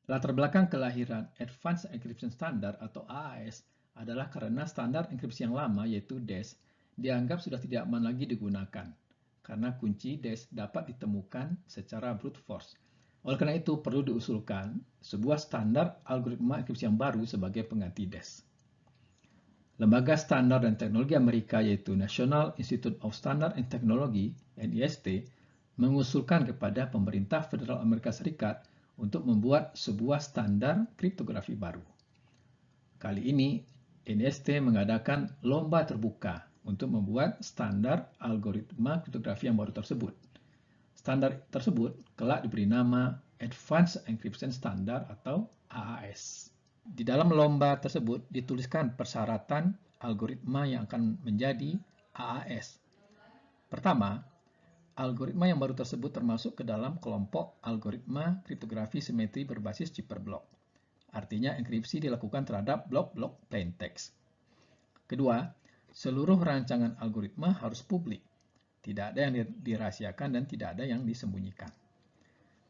Latar belakang kelahiran Advanced Encryption Standard atau AES adalah karena standar enkripsi yang lama yaitu DES dianggap sudah tidak aman lagi digunakan karena kunci DES dapat ditemukan secara brute force. Oleh karena itu perlu diusulkan sebuah standar algoritma enkripsi yang baru sebagai pengganti DES. Lembaga Standar dan Teknologi Amerika yaitu National Institute of Standard and Technology (NIST) mengusulkan kepada pemerintah Federal Amerika Serikat untuk membuat sebuah standar kriptografi baru. Kali ini, NIST mengadakan lomba terbuka untuk membuat standar algoritma kriptografi yang baru tersebut. Standar tersebut kelak diberi nama Advanced Encryption Standard atau AES. Di dalam lomba tersebut dituliskan persyaratan algoritma yang akan menjadi AES. Pertama, algoritma yang baru tersebut termasuk ke dalam kelompok algoritma kriptografi simetri berbasis chip per blok. Artinya enkripsi dilakukan terhadap blok-blok plain text. Kedua, seluruh rancangan algoritma harus publik. Tidak ada yang dirahasiakan dan tidak ada yang disembunyikan.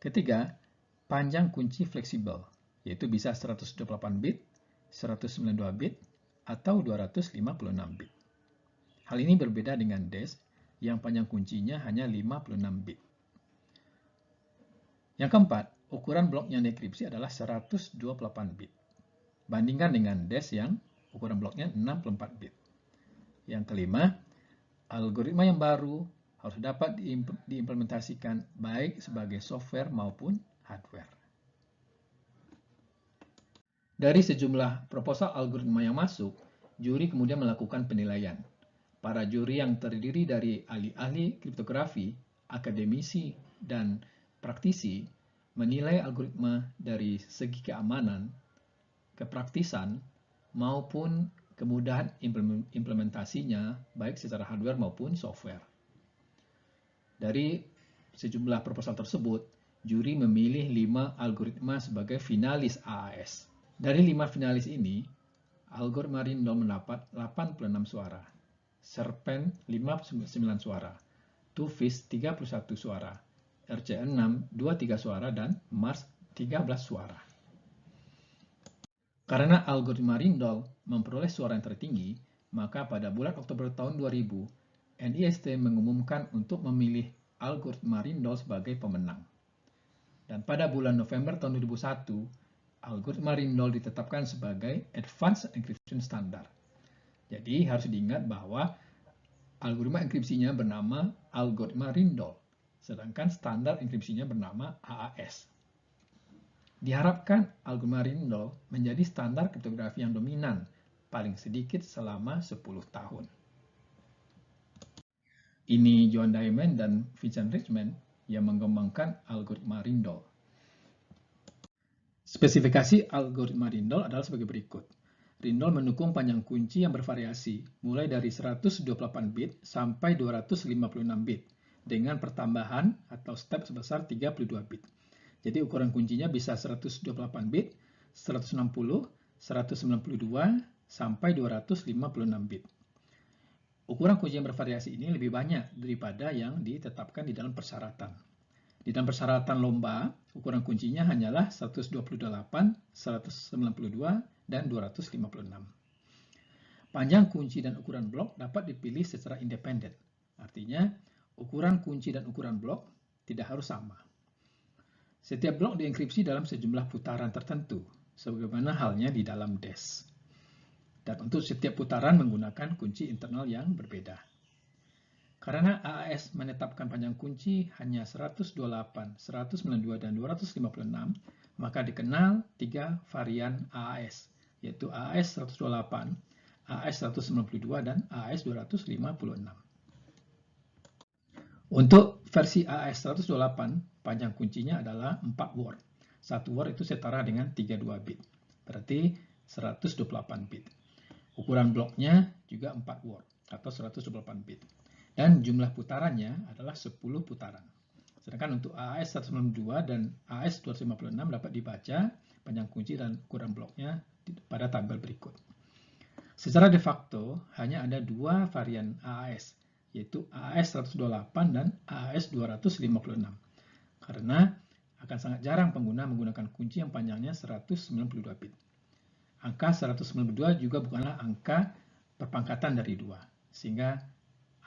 Ketiga, panjang kunci fleksibel, yaitu bisa 128 bit, 192 bit, atau 256 bit. Hal ini berbeda dengan DES yang panjang kuncinya hanya 56 bit. Yang keempat, ukuran blok yang dekripsi adalah 128 bit. Bandingkan dengan DES yang ukuran bloknya 64 bit. Yang kelima, algoritma yang baru harus dapat diimplementasikan baik sebagai software maupun hardware. Dari sejumlah proposal algoritma yang masuk, juri kemudian melakukan penilaian. Para juri yang terdiri dari ahli-ahli kriptografi, akademisi, dan praktisi menilai algoritma dari segi keamanan, kepraktisan, maupun kemudahan implementasinya baik secara hardware maupun software. Dari sejumlah proposal tersebut, juri memilih 5 algoritma sebagai finalis AES. Dari 5 finalis ini, algoritma Rindle mendapat 86 suara, Serpent 59 suara, Tufis 31 suara, RC6 23 suara, dan Mars 13 suara. Karena algoritma Rindle memperoleh suara yang tertinggi, maka pada bulan Oktober tahun 2000, NIST mengumumkan untuk memilih algoritma Rindle sebagai pemenang. Dan pada bulan November tahun 2001, algoritma Rindle ditetapkan sebagai Advanced Encryption Standard. Jadi harus diingat bahwa algoritma enkripsinya bernama algoritma Rindle, sedangkan standar enkripsinya bernama AES. Diharapkan algoritma Rindle menjadi standar kriptografi yang dominan, paling sedikit selama 10 tahun. Ini John Diamond dan Vincent Richmond yang mengembangkan algoritma Rindle. Spesifikasi algoritma Rindle adalah sebagai berikut. Rindle mendukung panjang kunci yang bervariasi, mulai dari 128 bit sampai 256 bit, dengan pertambahan atau step sebesar 32 bit. Jadi ukuran kuncinya bisa 128 bit, 160, 192, sampai 256 bit. Ukuran kunci yang bervariasi ini lebih banyak daripada yang ditetapkan di dalam persyaratan. Di dalam persyaratan lomba, ukuran kuncinya hanyalah 128, 192, dan 256. Panjang kunci dan ukuran blok dapat dipilih secara independen. Artinya, ukuran kunci dan ukuran blok tidak harus sama. Setiap blok dienkripsi dalam sejumlah putaran tertentu, sebagaimana halnya di dalam DES. Dan untuk setiap putaran menggunakan kunci internal yang berbeda. Karena AES menetapkan panjang kunci hanya 128, 192, dan 256, maka dikenal 3 varian AES, yaitu AES 128, AES 192, dan AES 256. Untuk versi AES 128, panjang kuncinya adalah 4 word. 1 word itu setara dengan 32 bit, berarti 128 bit. Ukuran bloknya juga 4 word, atau 128 bit. Dan jumlah putarannya adalah 10 putaran. Sedangkan untuk AES 192 dan AES 256 dapat dibaca panjang kunci dan ukuran bloknya pada tabel berikut. Secara de facto, hanya ada 2 varian AES, yaitu AES 128 dan AES 256. Karena akan sangat jarang pengguna menggunakan kunci yang panjangnya 192 bit. Angka 192 juga bukanlah angka perpangkatan dari 2, sehingga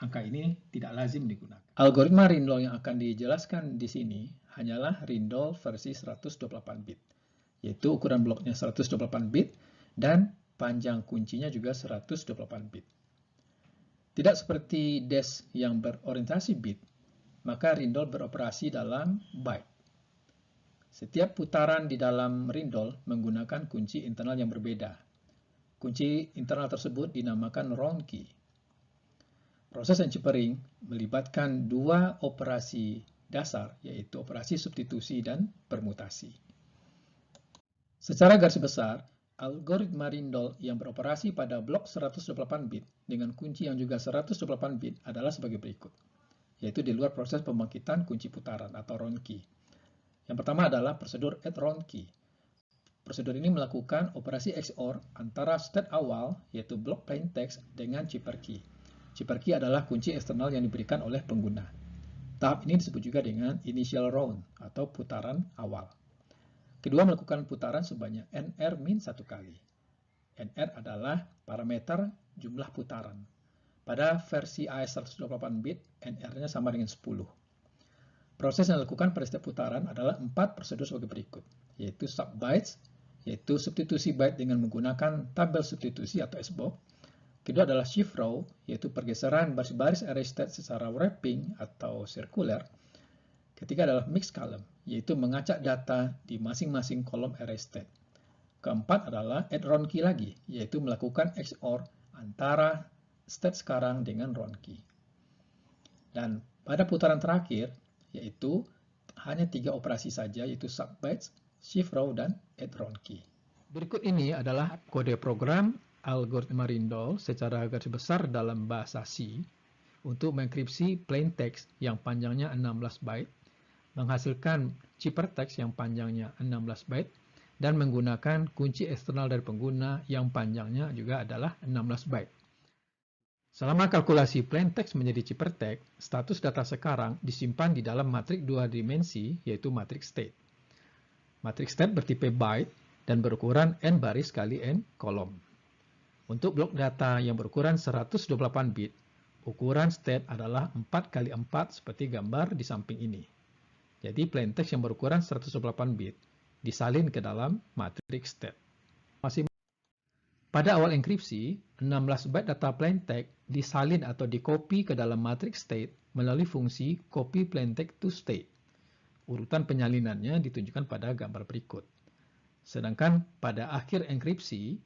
angka ini tidak lazim digunakan. Algoritma Rindle yang akan dijelaskan di sini hanyalah Rindle versi 128 bit, yaitu ukuran bloknya 128 bit dan panjang kuncinya juga 128 bit. Tidak seperti DES yang berorientasi bit, maka Rindle beroperasi dalam byte. Setiap putaran di dalam Rindle menggunakan kunci internal yang berbeda. Kunci internal tersebut dinamakan round key. Proses enchippering melibatkan dua operasi dasar, yaitu operasi substitusi dan permutasi. Secara garis besar, algoritma Rindle yang beroperasi pada blok 128 bit dengan kunci yang juga 128 bit adalah sebagai berikut, yaitu di luar proses pembangkitan kunci putaran atau round key. Yang pertama adalah prosedur add round key. Prosedur ini melakukan operasi XOR antara state awal, yaitu blok plain text, dengan chipper key. Chipper key adalah kunci eksternal yang diberikan oleh pengguna. Tahap ini disebut juga dengan initial round atau putaran awal. Kedua, melakukan putaran sebanyak NR min 1 kali. NR adalah parameter jumlah putaran. Pada versi AES 128 bit, NR-nya sama dengan 10. Proses yang dilakukan pada setiap putaran adalah 4 prosedur sebagai berikut, yaitu sub-bytes, yaitu substitusi byte dengan menggunakan tabel substitusi atau SBOF. Kedua adalah shift row, yaitu pergeseran baris-baris array state secara wrapping atau sirkuler. Ketiga adalah mix column, yaitu mengacak data di masing-masing kolom array state. Keempat adalah add round key lagi, yaitu melakukan XOR antara state sekarang dengan round key. Dan pada putaran terakhir, yaitu hanya 3 operasi saja, yaitu sub-bytes, shift row, dan add round key. Berikut ini adalah kode program algoritma Rindle secara garis besar dalam bahasa C untuk mengenkripsi plain text yang panjangnya 16 byte, menghasilkan ciphertext yang panjangnya 16 byte, dan menggunakan kunci eksternal dari pengguna yang panjangnya juga adalah 16 byte. Selama kalkulasi plain text menjadi ciphertext, status data sekarang disimpan di dalam matrik 2 dimensi, yaitu matrik state. Matrik state bertipe byte dan berukuran n baris kali n kolom. Untuk blok data yang berukuran 128 bit, ukuran state adalah 4 kali 4 seperti gambar di samping ini. Jadi plain text yang berukuran 128 bit disalin ke dalam matrik state. Pada awal enkripsi, 16 byte data plain text disalin atau dikopi ke dalam matrix state melalui fungsi copy plain text to state. Urutan penyalinannya ditunjukkan pada gambar berikut. Sedangkan pada akhir enkripsi,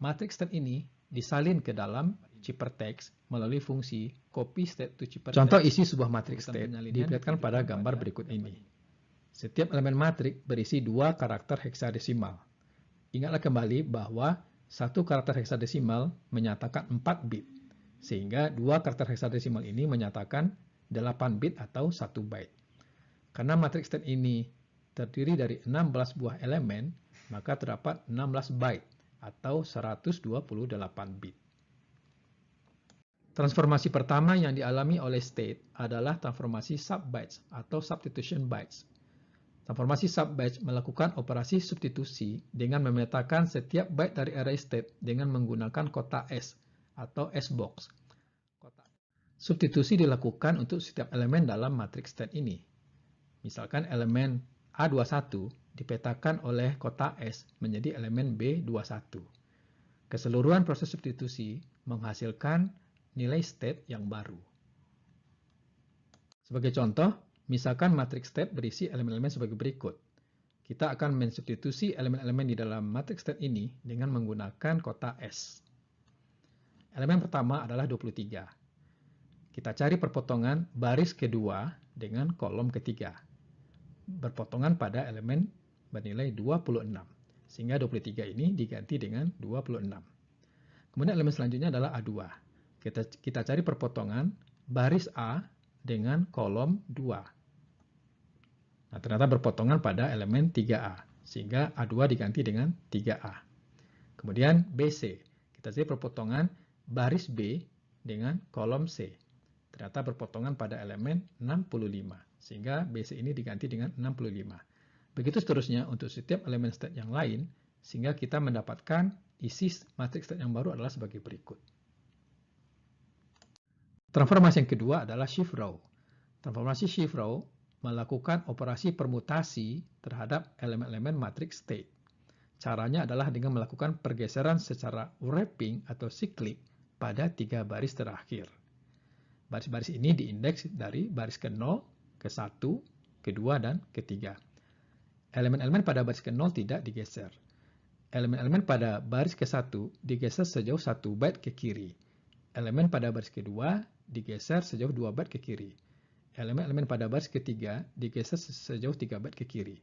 matrix state ini disalin ke dalam ciphertext melalui fungsi copy state to ciphertext. Contoh isi sebuah matrix state diperlihatkan pada gambar berikut ini. Setiap elemen matrik berisi 2 karakter heksadesimal. Ingatlah kembali bahwa satu karakter heksadesimal menyatakan 4 bit, sehingga 2 karakter heksadesimal ini menyatakan 8 bit atau 1 byte. Karena matriks state ini terdiri dari 16 buah elemen, maka terdapat 16 byte atau 128 bit. Transformasi pertama yang dialami oleh state adalah transformasi sub-bytes atau substitution bytes. Transformasi sub-bytes melakukan operasi substitusi dengan memetakan setiap byte dari array state dengan menggunakan kotak S atau S-box. Substitusi dilakukan untuk setiap elemen dalam matriks state ini. Misalkan elemen A21 dipetakan oleh kotak S menjadi elemen B21. Keseluruhan proses substitusi menghasilkan nilai state yang baru. Sebagai contoh, misalkan matriks state berisi elemen-elemen sebagai berikut. Kita akan mensubstitusi elemen-elemen di dalam matriks state ini dengan menggunakan kotak S. Elemen pertama adalah 23. Kita cari perpotongan baris kedua dengan kolom ketiga. Berpotongan pada elemen bernilai 26. Sehingga 23 ini diganti dengan 26. Kemudian elemen selanjutnya adalah A2. Kita cari perpotongan baris A dengan kolom 2. Nah, ternyata berpotongan pada elemen 3A, sehingga A2 diganti dengan 3A. Kemudian BC, kita cari perpotongan baris B dengan kolom C. Ternyata berpotongan pada elemen 65, sehingga BC ini diganti dengan 65. Begitu seterusnya untuk setiap elemen state yang lain, sehingga kita mendapatkan isi matriks state yang baru adalah sebagai berikut. Transformasi yang kedua adalah shift row. Transformasi shift row melakukan operasi permutasi terhadap elemen-elemen matriks state. Caranya adalah dengan melakukan pergeseran secara wrapping atau cyclic pada 3 baris terakhir. Baris-baris ini diindeks dari baris ke-0, ke-1, ke-2, dan ke-3. Elemen-elemen pada baris ke-0 tidak digeser. Elemen-elemen pada baris ke-1 digeser sejauh 1 byte ke kiri. Elemen pada baris ke-2 digeser sejauh 2 byte ke kiri. Elemen-elemen pada baris ke-3 digeser sejauh 3 byte ke kiri.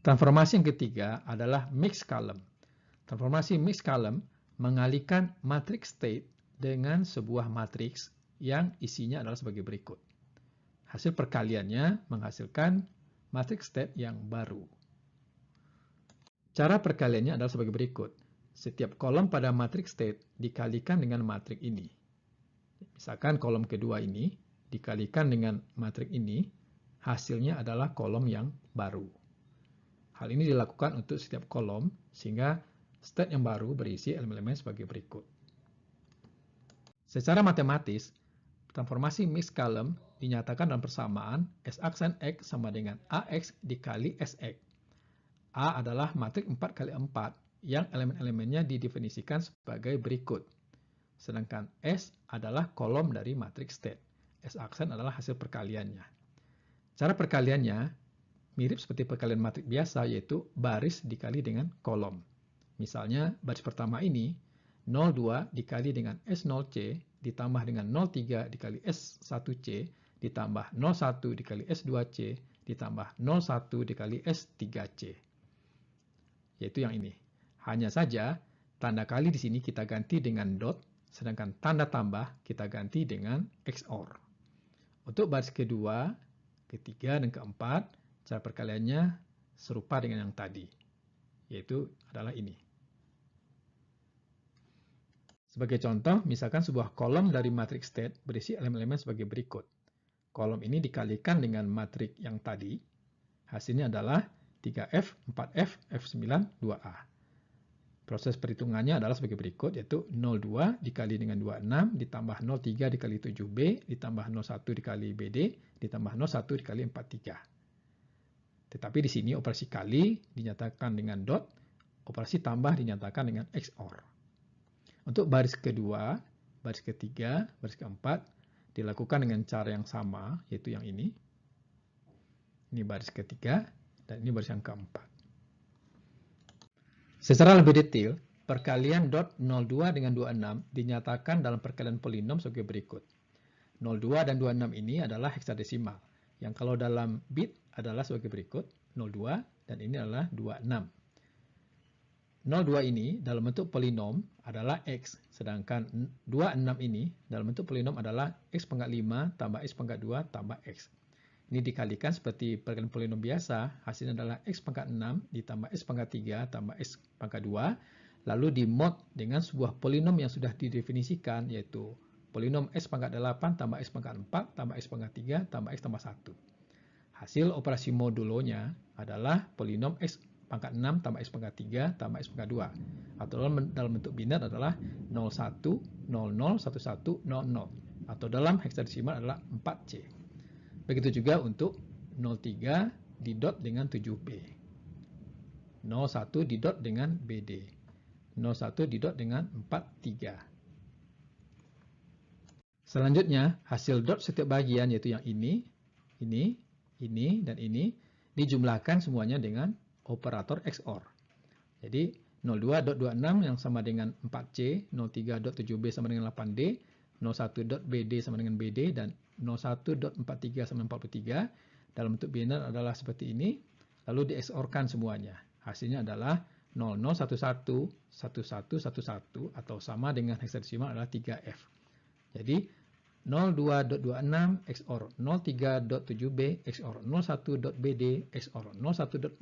Transformasi yang ketiga adalah mixed column. Transformasi mixed column mengalihkan matriks state dengan sebuah matriks yang isinya adalah sebagai berikut. Hasil perkaliannya menghasilkan matriks state yang baru. Cara perkaliannya adalah sebagai berikut. Setiap kolom pada matriks state dikalikan dengan matriks ini. Misalkan kolom kedua ini dikalikan dengan matriks ini, hasilnya adalah kolom yang baru. Hal ini dilakukan untuk setiap kolom, sehingga state yang baru berisi elemen-elemen sebagai berikut. Secara matematis, transformasi mixed column dinyatakan dalam persamaan S aksen X sama dengan AX dikali SX. A adalah matriks 4 kali 4 yang elemen-elemennya didefinisikan sebagai berikut. Sedangkan S adalah kolom dari matriks state. S aksen adalah hasil perkaliannya. Cara perkaliannya mirip seperti perkalian matriks biasa, yaitu baris dikali dengan kolom. Misalnya, baris pertama ini 02 dikali dengan S0C ditambah dengan 03 dikali S1C ditambah 01 dikali S2C ditambah 01 dikali S3C. Yaitu yang ini. Hanya saja, tanda kali di sini kita ganti dengan dot, sedangkan tanda tambah kita ganti dengan XOR. Untuk baris kedua, ketiga, dan keempat, cara perkaliannya serupa dengan yang tadi, yaitu adalah ini. Sebagai contoh, misalkan sebuah kolom dari matriks state berisi elemen-elemen sebagai berikut. Kolom ini dikalikan dengan matriks yang tadi, hasilnya adalah 3F, 4F, F9, 2A. Proses perhitungannya adalah sebagai berikut, yaitu 02 dikali dengan 26, ditambah 03 dikali 7B, ditambah 01 dikali BD, ditambah 01 dikali 43. Tetapi di sini operasi kali dinyatakan dengan dot, operasi tambah dinyatakan dengan XOR. Untuk baris kedua, baris ketiga, baris keempat dilakukan dengan cara yang sama, yaitu yang ini. Ini baris ketiga, dan ini baris yang keempat. Secara lebih detail, perkalian dot 02 dengan 26 dinyatakan dalam perkalian polinom sebagai berikut. 02 dan 26 ini adalah heksadesimal, yang kalau dalam bit adalah sebagai berikut, 02 dan ini adalah 26. 02 ini dalam bentuk polinom adalah X, sedangkan 26 ini dalam bentuk polinom adalah X pangkat 5 tambah X pangkat 2 tambah X. Ini dikalikan seperti perkalian polinom biasa, hasilnya adalah X pangkat 6 ditambah X pangkat 3 tambah X pangkat 2, lalu dimod dengan sebuah polinom yang sudah didefinisikan, yaitu polinom X pangkat 8 tambah X pangkat 4 tambah X pangkat 3 tambah X tambah 1. Hasil operasi modulonya adalah polinom X pangkat 6 tambah X pangkat 3 tambah X pangkat 2. Atau dalam bentuk binar adalah 01, 00, 11, 00. Atau dalam heksadesimal adalah 4C. Begitu juga untuk 03 didot dengan 7B. 01 didot dengan BD. 01 didot dengan 43. Selanjutnya, hasil dot setiap bagian, yaitu yang ini, dan ini, dijumlahkan semuanya dengan operator XOR. Jadi, 02.26 yang sama dengan 4C, 03.7B sama dengan 8D, 01.BD sama dengan BD, dan 01.43 sama dengan 43. Dalam bentuk binar adalah seperti ini, lalu di XOR-kan semuanya. Hasilnya adalah 0011, 1111, atau sama dengan heksadesimal adalah 3F. Jadi, 02.26 XOR 03.7B XOR 01.BD XOR 01.43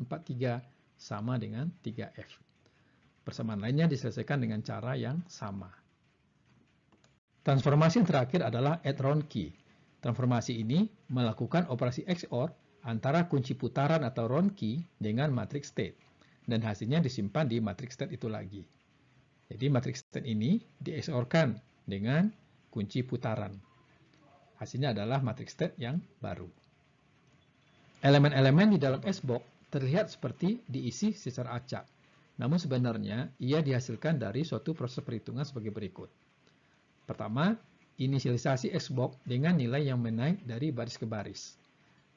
sama dengan 3F. Persamaan lainnya diselesaikan dengan cara yang sama. Transformasi yang terakhir adalah add round key. Transformasi ini melakukan operasi XOR antara kunci putaran atau round key dengan matrix state, dan hasilnya disimpan di matrix state itu lagi. Jadi matrix state ini di XOR-kan dengan kunci putaran. Hasilnya adalah matrix state yang baru. Elemen-elemen di dalam S-box terlihat seperti diisi secara acak, namun sebenarnya ia dihasilkan dari suatu proses perhitungan sebagai berikut. Pertama, inisialisasi S-box dengan nilai yang menaik dari baris ke baris.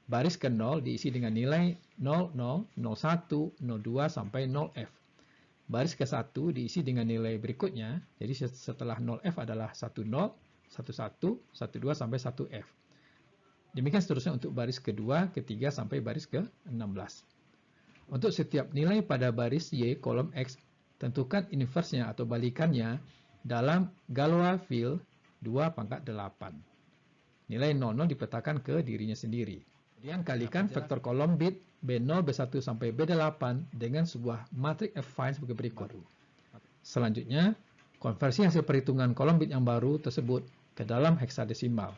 Baris ke 0 diisi dengan nilai 00, 01, 02, sampai 0F. Baris ke 1 diisi dengan nilai berikutnya, jadi setelah 0F adalah 10, 11, 12, sampai 1F. Demikian seterusnya untuk baris kedua, ketiga, sampai baris ke-16. Untuk setiap nilai pada baris Y kolom X, tentukan inverse-nya atau balikannya dalam Galois field 2/8. Nilai 00 dipetakan ke dirinya sendiri. Kemudian kalikan vektor kolom bit B0, B1, sampai B8 dengan sebuah matriks affine sebagai berikut. Selanjutnya, konversi hasil perhitungan kolom bit yang baru tersebut ke dalam heksadesimal.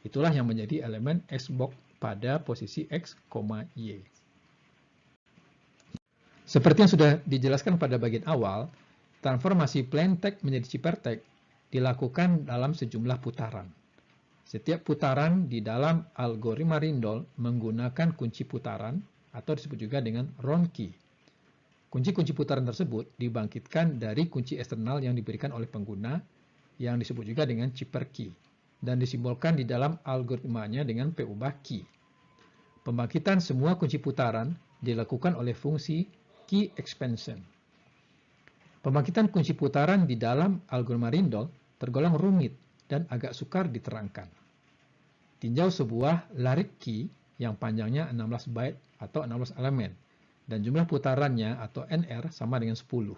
Itulah yang menjadi elemen S-box pada posisi X, Y. Seperti yang sudah dijelaskan pada bagian awal, transformasi plain text menjadi ciphertext dilakukan dalam sejumlah putaran. Setiap putaran di dalam algoritma Rindle menggunakan kunci putaran atau disebut juga dengan round key. Kunci-kunci putaran tersebut dibangkitkan dari kunci eksternal yang diberikan oleh pengguna yang disebut juga dengan cipher key dan disimbolkan di dalam algoritmanya dengan P ubah key. Pembangkitan semua kunci putaran dilakukan oleh fungsi key expansion. Pembangkitan kunci putaran di dalam algoritma Rindle tergolong rumit dan agak sukar diterangkan. Tinjau sebuah larik key yang panjangnya 16 byte atau 16 elemen, dan jumlah putarannya atau NR sama dengan 10.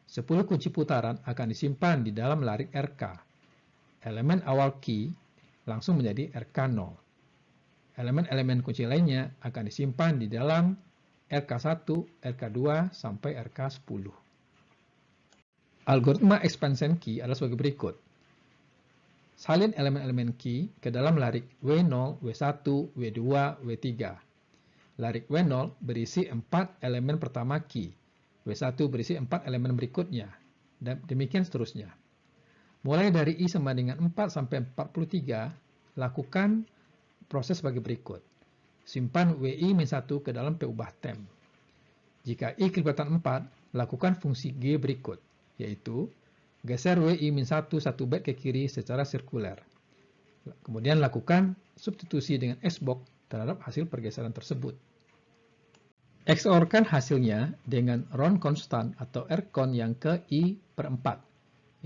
10 kunci putaran akan disimpan di dalam larik RK. Elemen awal key langsung menjadi RK0. Elemen-elemen kunci lainnya akan disimpan di dalam RK1, RK2, sampai RK10. Algoritma expansion key adalah sebagai berikut. Salin elemen-elemen key ke dalam larik W0, W1, W2, W3. Larik W0 berisi 4 elemen pertama key, W1 berisi 4 elemen berikutnya, dan demikian seterusnya. Mulai dari I sama dengan 4 sampai 43, lakukan proses sebagai berikut. Simpan WI-1 ke dalam P ubah temp. Jika I kelipatan 4, lakukan fungsi G berikut, yaitu geser WI-1 1 byte ke kiri secara sirkuler. Kemudian lakukan substitusi dengan S-box terhadap hasil pergeseran tersebut. XOR-kan hasilnya dengan round constant atau RCON yang ke I/4,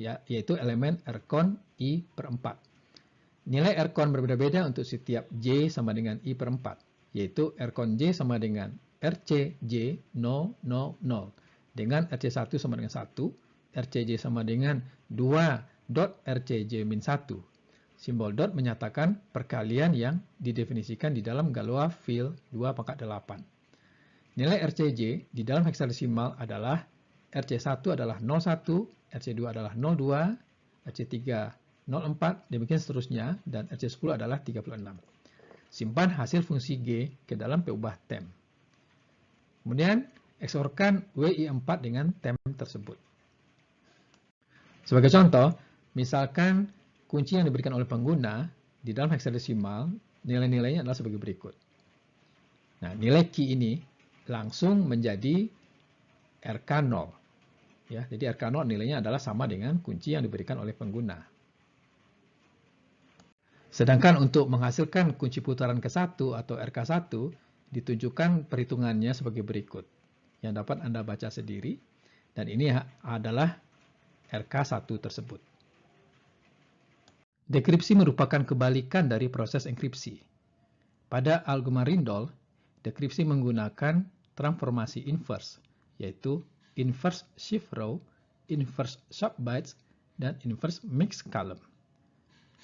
yaitu elemen RCON I/4. Nilai RCON berbeda-beda untuk setiap J sama dengan I/4, yaitu RCON J sama dengan RCJ 000, dengan RC1 sama dengan 1, RCJ sama dengan 2.RCJ-1. Simbol dot menyatakan perkalian yang didefinisikan di dalam Galois field 2/8. Nilai RCJ di dalam heksadesimal adalah RC1 adalah 01, RC2 adalah 02, RC3 04, demikian seterusnya, dan RC10 adalah 36. Simpan hasil fungsi G ke dalam P ubah temp. Kemudian, XOR-kan WI4 dengan temp tersebut. Sebagai contoh, misalkan kunci yang diberikan oleh pengguna di dalam heksadesimal, nilai-nilainya adalah sebagai berikut. Nah, nilai key ini langsung menjadi RK0. Ya, jadi RK0 nilainya adalah sama dengan kunci yang diberikan oleh pengguna. Sedangkan untuk menghasilkan kunci putaran ke-1 atau RK1, ditunjukkan perhitungannya sebagai berikut, yang dapat Anda baca sendiri, dan ini adalah RK1 tersebut. Dekripsi merupakan kebalikan dari proses enkripsi. Pada algoritma Rindle, dekripsi menggunakan transformasi inverse, yaitu inverse shift row, inverse sub bytes, dan inverse mix column.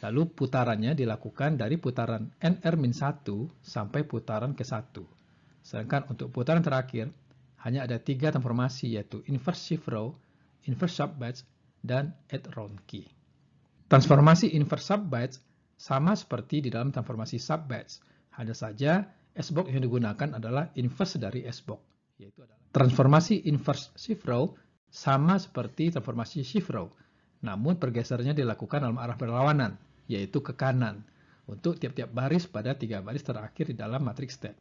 Lalu putarannya dilakukan dari putaran NR-1 sampai putaran ke-1. Sedangkan untuk putaran terakhir, hanya ada 3 transformasi, yaitu inverse shift row, inverse sub bytes, dan add round key. Transformasi inverse sub bytes Sama seperti di dalam transformasi sub-batch, hanya saja SBOC yang digunakan adalah inverse dari SBOC, yaitu adalah transformasi inverse shift row sama seperti transformasi shift row, namun pergeserannya dilakukan dalam arah berlawanan, yaitu ke kanan, untuk tiap-tiap baris pada 3 baris terakhir di dalam matriks step.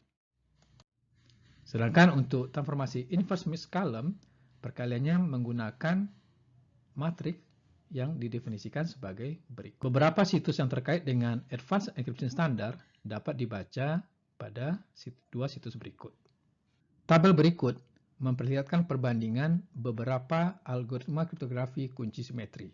Sedangkan untuk transformasi inverse mixed column, perkaliannya menggunakan matriks yang didefinisikan sebagai berikut. Beberapa situs yang terkait dengan Advanced Encryption Standard dapat dibaca pada dua situs berikut. Tabel berikut memperlihatkan perbandingan beberapa algoritma kriptografi kunci simetri.